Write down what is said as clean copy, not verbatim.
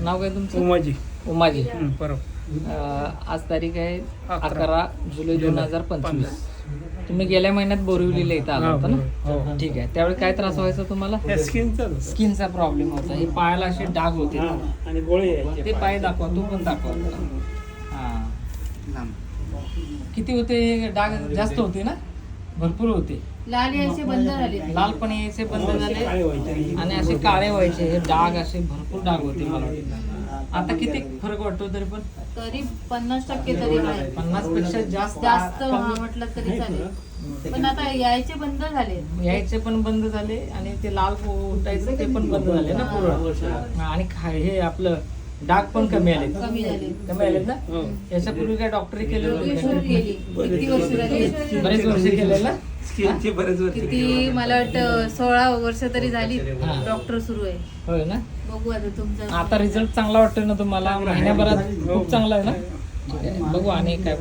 नाव काय तुमचं? उमाजी. उमाजी. बरोबर. आज तारीख आहे 11 जुलै 2025. तुम्ही गेल्या महिन्यात बोरिवलीला इथं आला होता ना? ठीक आहे. त्यावेळी काय त्रास व्हायचा तुम्हाला? स्किनचा प्रॉब्लेम होता. हे पायाला असे डाग होते आणि गोळे यायचे. ते पाय दाखवा, तू पण दाखवा. हा, किती होते डाग? जास्त होते ना? भरपूर होते. लाल यायचे बंद झाले, लाल पण यायचे बंद झाले आणि असे काळे व्हायचे. हे डाग असे भरपूर डाग होते. मला आता किती फरक वाटतो तरी पण? तरी 50% तरी आहे. 50 पेक्षा जास्त म्हटलं तरी चालेल. पण आता यायचे बंद झाले. यायचे पण बंद झाले आणि ते लाल उठायचं ते पण बंद झाले ना पूर्ण. आणि हे आपलं डाग पण कमी आले. कमी आलेत ना? याच्यापूर्वी काय डॉक्टरी केले होते? किती वर्ष झाली? बरेच वर्ष केले ना? किती मला वाटतं 16 वर्ष तरी झाली डॉक्टर सुरू आहे. होय ना? बघू आता तुमचा. आता रिझल्ट चांगला वाटतोय ना तुम्हाला? महिन्याभरात खूप चांगला आहे ना? ठीक आहे, बघू आणि काय